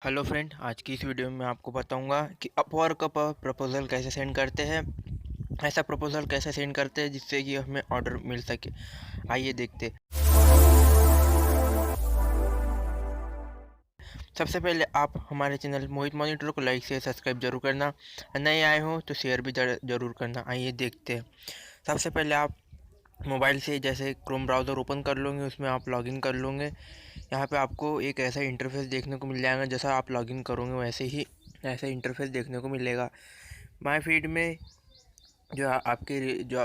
Hello friend, आज की इस वीडियो में मैं आपको बताऊंगा कि अपवर्क पर प्रपोज़ल कैसे सेंड करते हैं। ऐसा प्रपोज़ल कैसे सेंड करते हैं जिससे कि हमें ऑर्डर मिल सके। आइए देखते हैं। सबसे पहले आप हमारे चैनल मोहित मॉनिटर को लाइक से सब्सक्राइब जरूर करना, नए आए हो तो शेयर भी जरूर करना। आइए देखते हैं। सबसे पहले आप मोबाइल से जैसे क्रोम ब्राउज़र ओपन कर लोगे, उसमें आप लॉगिन कर लोगे। यहाँ पे आपको एक ऐसा इंटरफेस देखने को मिल जाएगा, जैसा आप लॉगिन करोगे वैसे ही ऐसा इंटरफेस देखने को मिलेगा। माय फीड में जो आपके जो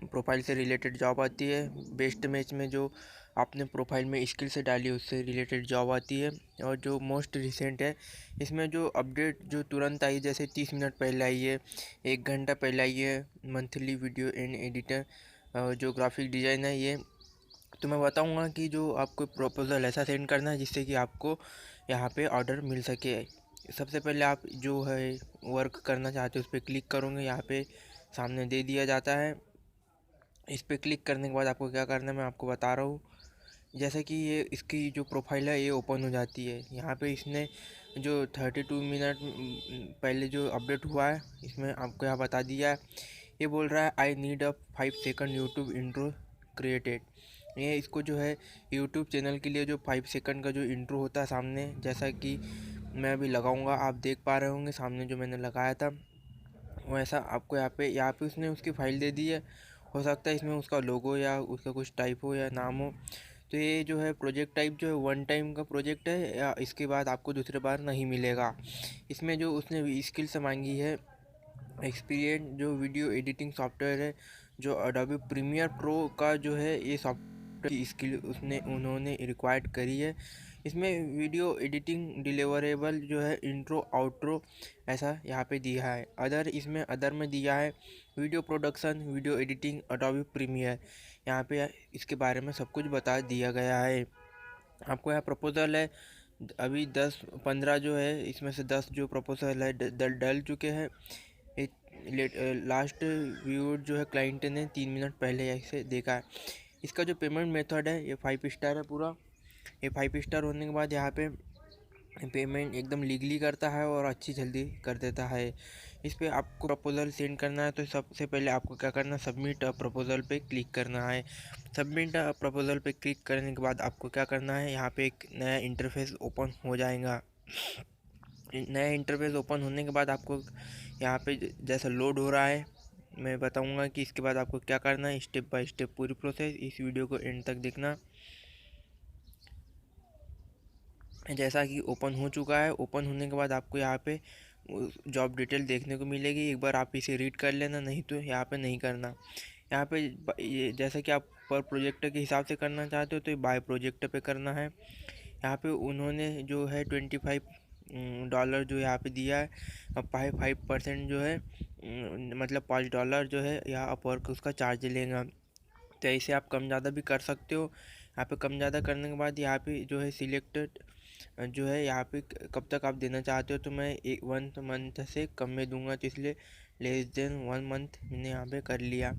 प्रोफाइल से रिलेटेड जॉब आती है, बेस्ट मैच में जो आपने प्रोफाइल में स्किल से डाली उससे रिलेटेड जॉब आती है। और जो मोस्ट रिसेंट है, इसमें जो अपडेट जो तुरंत आई, जैसे 30 मिनट पहले आई है, 1 घंटा पहले आई है, मंथली वीडियो एंड एडिटर जो ग्राफिक डिज़ाइन है ये। तो मैं बताऊंगा कि जो आपको प्रपोज़ल ऐसा सेंड करना है जिससे कि आपको यहाँ पे ऑर्डर मिल सके। सबसे पहले आप जो है वर्क करना चाहते हो उस पर क्लिक करोगे, यहाँ पे सामने दे दिया जाता है। इस पर क्लिक करने के बाद आपको क्या करना है मैं आपको बता रहा हूँ। जैसे कि ये इसकी जो प्रोफाइल है ये ओपन हो जाती है। यहाँ पे इसने जो 32 मिनट पहले जो अपडेट हुआ है, इसमें आपको यहाँ बता दिया है। ये बोल रहा है I need a 5 second YouTube intro created. ये इसको जो है यूट्यूब चैनल के लिए जो 5 सेकंड का जो इंट्रो होता है सामने, जैसा कि मैं अभी लगाऊंगा, आप देख पा रहे होंगे सामने जो मैंने लगाया था वैसा आपको यहाँ पे उसने उसकी फ़ाइल दे दी है। हो सकता है इसमें उसका लोगो या उसका कुछ टाइप हो या नाम हो। तो ये जो है प्रोजेक्ट टाइप जो है वन टाइम का प्रोजेक्ट है, या इसके बाद आपको दूसरे बार नहीं मिलेगा। इसमें जो उसने स्किल्स मांगी है, एक्सपीरियंस जो वीडियो एडिटिंग सॉफ्टवेयर है, जो अडोबी प्रीमियर प्रो का जो है ये सॉफ्टवेयर की स्किल उन्होंने रिक्वायर्ड करी है। इसमें वीडियो एडिटिंग डिलीवरेबल जो है इंट्रो आउट्रो ऐसा यहाँ पे दिया है। इसमें अदर में दिया है video production, video editing, Adobe Premiere. यहाँ पे इसके बारे में सब कुछ बता दिया गया है। आपको यहाँ प्रपोज़ल है अभी 10-15 जो है, इसमें से 10 जो प्रपोज़ल है डल चुके हैं। लास्ट व्यू जो है क्लाइंट ने 3 मिनट पहले ऐसे देखा है। इसका जो पेमेंट मेथड है ये 5 स्टार है पूरा। ये 5 स्टार होने के बाद यहाँ पे पेमेंट एकदम लीगली करता है और अच्छी जल्दी कर देता है। इस पर आपको प्रपोज़ल सेंड करना है तो सबसे पहले आपको क्या करना है, सबमिट प्रपोज़ल पे क्लिक करना है। सबमिट प्रपोज़ल पे क्लिक करने के बाद आपको क्या करना है, यहाँ पे एक नया इंटरफेस ओपन हो जाएगा। नया इंटरफेस ओपन होने के बाद आपको यहाँ पे जैसा लोड हो रहा है मैं बताऊंगा कि इसके बाद आपको क्या करना है, स्टेप बाय स्टेप पूरी प्रोसेस। इस वीडियो को एंड तक देखना। जैसा कि ओपन हो चुका है, ओपन होने के बाद आपको यहाँ पे जॉब डिटेल देखने को मिलेगी। एक बार आप इसे रीड कर लेना, नहीं तो यहाँ पे नहीं करना। यहाँ पे ये जैसा कि आप पर प्रोजेक्ट के हिसाब से करना चाहते हो तो बाय प्रोजेक्ट पे करना है। यहाँ पे उन्होंने जो है $25 जो यहाँ पे दिया है। अब 5% जो है मतलब $5 जो है यहाँ अपवर्क उसका चार्ज लेगा। तो ऐसे आप कम ज़्यादा भी कर सकते हो। यहाँ पे कम ज़्यादा करने के बाद यहाँ पे जो है सिलेक्टेड जो है यहाँ पे कब तक आप देना चाहते हो, तो मैं 1 मंथ से कम में दूंगा, तो इसलिए लेस देन 1 मंथ मैंने यहाँ पे कर लिया।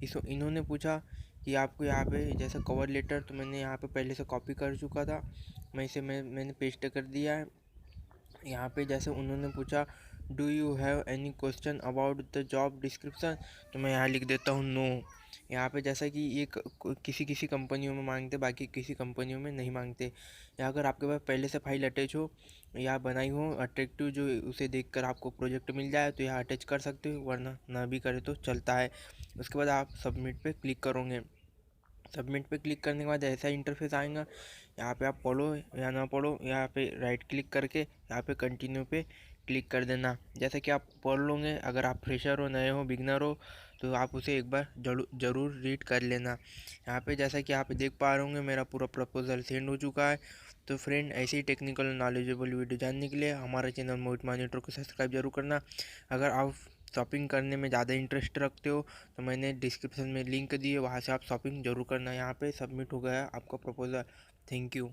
इन्होंने पूछा कि आपको यहाँ पे जैसा कवर लेटर, तो मैंने यहाँ पे पहले से कॉपी कर चुका था, मैंने पेस्ट कर दिया है। यहाँ पे जैसे उन्होंने पूछा do you have any question about the job description, तो मैं यहाँ लिख देता हूँ नो। यहाँ पे जैसा कि ये किसी किसी कंपनियों में मांगते, बाकी किसी कंपनियों में नहीं मांगते। या अगर आपके पास पहले से फाइल अटैच हो या बनाई हो अट्रैक्टिव, जो उसे देखकर आपको प्रोजेक्ट मिल जाए, तो यहाँ अटैच कर सकते हो, वरना ना भी करे तो चलता है। उसके बाद आप सबमिट पे क्लिक करोगे। सबमिट पे क्लिक करने के बाद ऐसा इंटरफेस आएगा। यहाँ पे आप पढ़ो या ना पढ़ो, यहाँ पे राइट क्लिक करके यहाँ पे कंटिन्यू पे क्लिक कर देना। जैसे कि आप पढ़ लोगे, अगर आप फ्रेशर हो, नए हो, बिगनर हो, तो आप उसे एक बार ज़रूर रीड कर लेना। यहाँ पे जैसा कि आप देख पा रहे होंगे मेरा पूरा प्रपोजल सेंड हो चुका है। तो फ्रेंड, ऐसी ही टेक्निकल नॉलेजेबल वीडियो जानने के लिए हमारे चैनल मोहित मॉनिटर को सब्सक्राइब जरूर करना। अगर आप शॉपिंग करने में ज़्यादा इंटरेस्ट रखते हो तो मैंने डिस्क्रिप्शन में लिंक दी है, वहाँ से आप शॉपिंग जरूर करना। यहाँ पे सबमिट हो गया आपका प्रपोजल। Thank you.